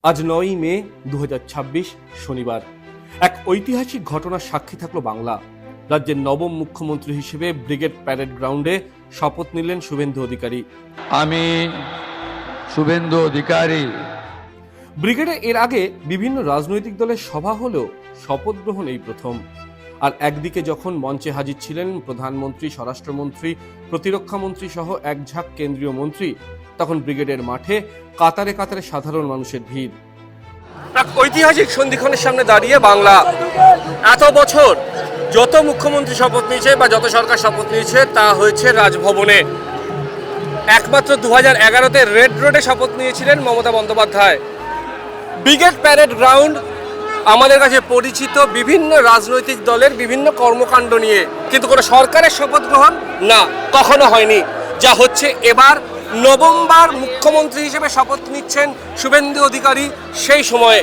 আজ ৯ই মে ২০২৬ শনিবার এক ঐতিহাসিক ঘটনার সাক্ষী থাকলো বাংলা। রাজ্যের নবম মুখ্যমন্ত্রী হিসেবে ব্রিগেড প্যারেড গ্রাউন্ডে শপথ নিলেন শুভেন্দু অধিকারী। আমি শুভেন্দু অধিকারী। ব্রিগেডে এর আগে বিভিন্ন রাজনৈতিক দলের সভা হলেও শপথ গ্রহণ এই প্রথম। আর একদিকে যখন মঞ্চে হাজির ছিলেন প্রধানমন্ত্রী, স্বরাষ্ট্রমন্ত্রী, প্রতিরক্ষা মন্ত্রী সহ এক ঝাঁক কেন্দ্রীয় মন্ত্রী, তখন ব্রিগেডের মাঠে কাতারে কাতারে সাধারণ মানুষের ভিড়। এক ঐতিহাসিক সন্ধিক্ষণের সামনে দাঁড়িয়ে বাংলা এত বছর যত মুখ্যমন্ত্রী শপথ নিয়েছে বা যত সরকার শপথ নিয়েছে তা হয়েছে রাজভবনে। একমাত্র 2011-তে রেড রোডে শপথ নিয়েছিলেন Mamata Bandyopadhyay. Brigade parade ground আমাদের কাছে পরিচিত বিভিন্ন রাজনৈতিক দলের বিভিন্ন কর্মকাণ্ড নিয়ে, কিন্তু কোনো সরকারের শপথ গ্রহণ না, কখনো হয়নি। যা হচ্ছে এবার নবমবার মুখ্যমন্ত্রী হিসেবে শপথ নিচ্ছেন শুভেন্দু অধিকারী সেই সময়ে,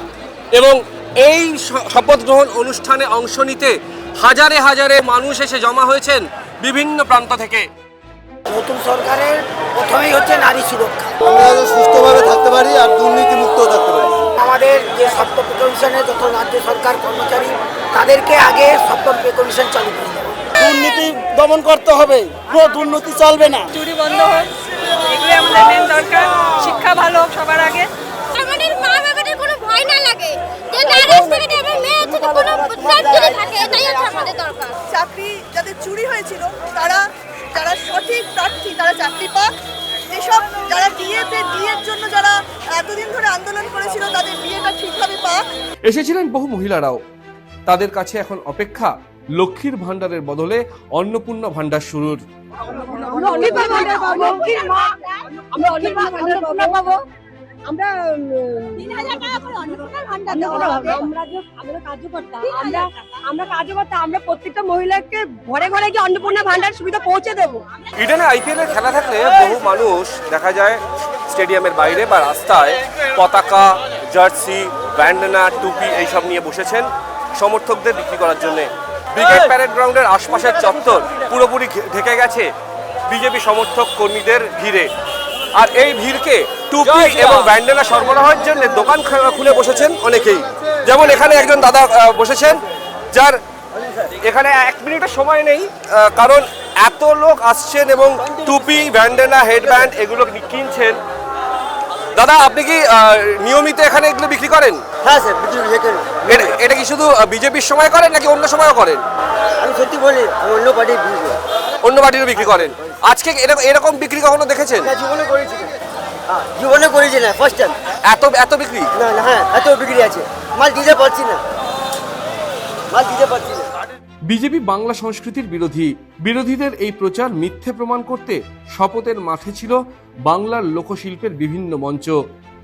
এবং এই শপথ গ্রহণ অনুষ্ঠানে অংশ নিতে হাজারে হাজারে মানুষ এসে জমা হয়েছেন বিভিন্ন প্রান্ত থেকে। নতুন সরকারের প্রথমেই হচ্ছে নারী সুরক্ষা, আমরা সুস্থভাবে থাকতে পারি আর দুর্নীতি মুক্ত থাকতে পারি। আমাদের যে সপ্তম পে কমিশনে যত রাজ্য সরকার কর্মচারী তাদেরকে আগে সপ্তম পে কমিশন চালু করে দেবে। দুর্নীতি দমন করতে হবে, কোনো দুর্নীতি চলবে না। চুরি বন্ধ হোক, এগুলো আমাদের মেন দরকার। শিক্ষা ভালো হোক সবার আগে। আমাদের মা বাবাদের কোনো ভয় না লাগে, যে না রাস্তাঘাটে আমার মেয়ে যদি কোনো সেফটি থাকে, এটাই হচ্ছে আমাদের দরকার। চাকরি যাদের চুরি হয়েছিল যারা সঠিক প্রার্থী তারা চাকরি পাক। যেসব যারা ডিএর জন্য যারা এতদিন ধরে আন্দোলন করেছিল তাদের বিয়েটা ঠিকভাবে পাক। এসেছিলেন বহু মহিলারাও। তাদের কাছে এখন অপেক্ষা লক্ষ্মীর ভান্ডারের বদলে অন্নপূর্ণা ভান্ডার শুরুর। আমরা প্রত্যেকটা মহিলাকে ঘরে ঘরে গিয়ে অন্নপূর্ণা ভান্ডার সুবিধা পৌঁছে দেবো। ইডেনে আইপিএল এর খেলা থাকলে বহু মানুষ দেখা যায় স্টেডিয়ামের বাইরে বা রাস্তায় পতাকা, জার্সি, ব্যান্ডানা, টুপি এইসব নিয়ে বসেছেন সমর্থকদের বিক্রি করার জন্য। ব্রিগেড প্যারেড গ্রাউন্ডের আশপাশের চত্বর পুরোপুরি ঢেকে গেছে বিজেপি সমর্থক কর্মীদের ভিড়ে। আর এই ভিড়কে টুপি এবং ব্যান্ডেনা সরবরাহের জন্য দোকান খুলে বসেছেন অনেকেই। যেমন এখানে একজন দাদা বসেছেন, যার এখানে 1 মিনিটের সময় নেই, কারণ এত লোক আসছেন এবং টুপি, ব্যান্ডেনা, হেডব্যান্ড এগুলো কিনছেন। দাদা, আপনি কি নিয়মিত এখানে এগুলো বিক্রি করেন? হ্যাঁ স্যার, বিক্রি করি। এটা কি শুধু বিজেপির সময় করেন নাকি অন্য সময়ও করেন? আমি সত্যি বলি, আমি অন্য পার্টির বিক্রি করি। অন্য পার্টিরও বিক্রি করেন। আজকে এরকম বিক্রি কখনো দেখেছেন? না, জীবনে করেছি না। জীবনে করেছি না, ফার্স্ট টাইম। এত বিক্রি? না না, হ্যাঁ এত বিক্রি আছে, মাল দিতে পারছি না। বিজেপি বাংলা সংস্কৃতির বিরোধীদের এই প্রচার মিথ্যে প্রমাণ করতে শপথের মাঠে ছিল বাংলার লোকশিল্পের বিভিন্ন মঞ্চ,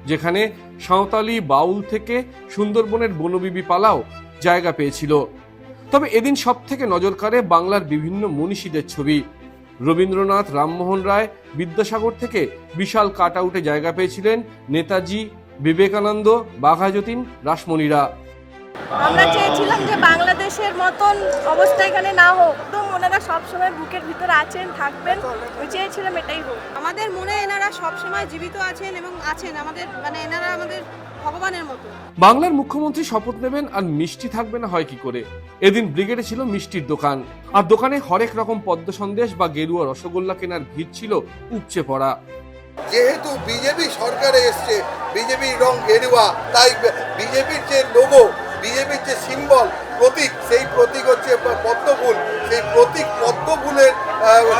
যেখানে সাঁওতালি, বাউল থেকে সুন্দরবনের বনবিবি পালাও জায়গা পেয়েছিল। তবে এদিন সব থেকে নজর কাড়ে বাংলার বিভিন্ন মনীষীদের ছবি। রবীন্দ্রনাথ, রামমোহন রায়, বিদ্যাসাগর থেকে বিশাল কাট আউটে জায়গা পেয়েছিলেন নেতাজি, বিবেকানন্দ, বাঘাযতীন, রাসমণিরা। আমরা চেয়েছিলাম যে বাংলাদেশের মতন অবস্থা এখানে না হোক, তো ওনারা সবসময় বুকের ভিতরে আছেন, থাকবেন, আমি চেয়েছিলাম এটাই হোক। আমাদের মনে এনারা সবসময় জীবিত আছেন এবং আছেন আমাদের, মানে এনারা আমাদের ভগবানের মতো। বাংলার মুখ্যমন্ত্রী শপথ নেবেন আর মিষ্টি থাকবে না হয় কি করে? এদিন ব্রিগেডে ছিল মিষ্টির দোকান, আর দোকানে হরেক রকম পদ্ম সন্দেশ বা গেরুয়া রসগোল্লা কেনার ভিড় ছিল উপচে পড়া। যেহেতু বিজেপি সরকারে এসছে, বিজেপির রং গেরুয়া, তাই বিজেপির যে লোগো, বিজেপির যে সিম্বল, প্রতীক, সেই প্রতীক হচ্ছে পদ্মফুল। সেই প্রতীক পদ্মফুলের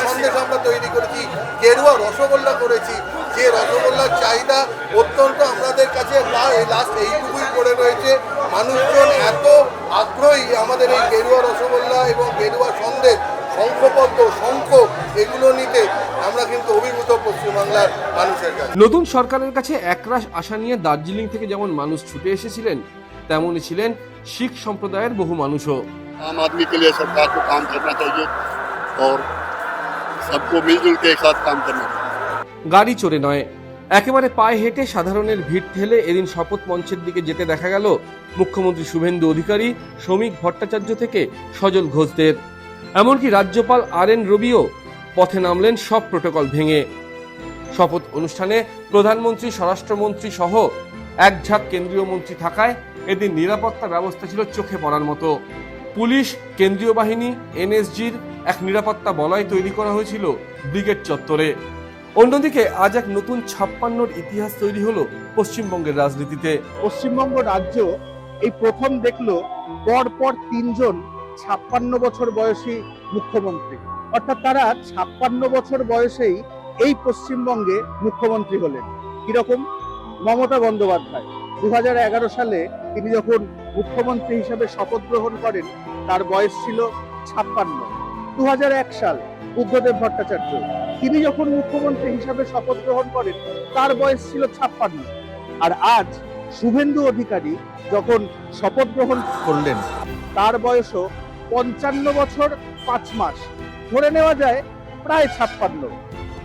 সন্দেশ আমরা তৈরি করেছি, গেরুয়া রসগোল্লা করেছি। যে রসগোল্লার চাহিদা অত্যন্ত আমাদের কাছে লাস্ট এইটুকুই পড়ে রয়েছে। মানুষজন এত আগ্রহী আমাদের এই গেরুয়া রসগোল্লা এবং গেরুয়া সন্দেশ, শঙ্খপদ্ম, শঙ্খ এগুলো নিতে, আমরা কিন্তু অভিভূত পশ্চিমবাংলার মানুষের কাছে। নতুন সরকারের কাছে একরাশ আশা নিয়ে দার্জিলিং থেকে যেমন মানুষ ছুটে এসেছিলেন, তেমনই ছিলেন শিখ সম্প্রদায়ের বহু মানুষও। आम आदमी के लिए सरकार को काम करना चाहिए और सबको मिलजुल के एक साथ काम करना चाहिए। গাড়ি চড়ে নয়, একেবারে পায়ে হেঁটে সাধারণের ভিড় ঠেলে এদিন শপথ মঞ্চের দিকে যেতে দেখা গেল মুখ্যমন্ত্রী শুভেন্দু অধিকারী, শ্রমিক ভট্টাচার্য থেকে সজল ঘোষদের। এমনকি রাজ্যপাল RN রবিও পথে নামলেন সব প্রটোকল ভেঙে। শপথ অনুষ্ঠানে প্রধানমন্ত্রী, স্বরাষ্ট্রমন্ত্রী সহ এক ঝাঁক কেন্দ্রীয় মন্ত্রী থাকায় এদিন নিরাপত্তা ব্যবস্থা ছিল চোখে পড়ার মতো। পুলিশ, কেন্দ্রীয় বাহিনী, এনএসজির এক নিরাপত্তা বলয় তৈরি করা হয়েছিল ব্রিগেড চত্বরে। অন্যদিকে আজ এক নতুন 56-র ইতিহাস তৈরি হলো পশ্চিমবঙ্গের রাজনীতিতে। পশ্চিমবঙ্গ রাজ্য এই প্রথম দেখলো পরপর 3 জন 56 বছর বয়সী মুখ্যমন্ত্রী, অর্থাৎ তারা 56 বছর বয়সেই এই পশ্চিমবঙ্গে মুখ্যমন্ত্রী হলেন। কিরকম? মমতা বন্দ্যোপাধ্যায় 2011 সালে তিনি যখন মুখ্যমন্ত্রী হিসেবে শপথ গ্রহণ করেন তার বয়স ছিল 56। 2001 সাল বুদ্ধদেব ভট্টাচার্য তিনি যখন মুখ্যমন্ত্রী হিসেবে শপথ গ্রহণ করেন তার বয়স ছিল 56। আর আজ শুভেন্দু অধিকারী যখন শপথ গ্রহণ করলেন তার বয়সও 55 বছর 5 মাস, ধরে নেওয়া যায় প্রায় 56।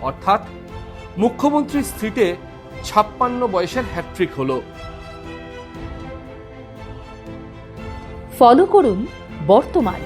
অর্থাৎ মুখ্যমন্ত্রীর সিটে 56 বয়সের হ্যাট্রিক হলো। ফলো করুন বর্তমান।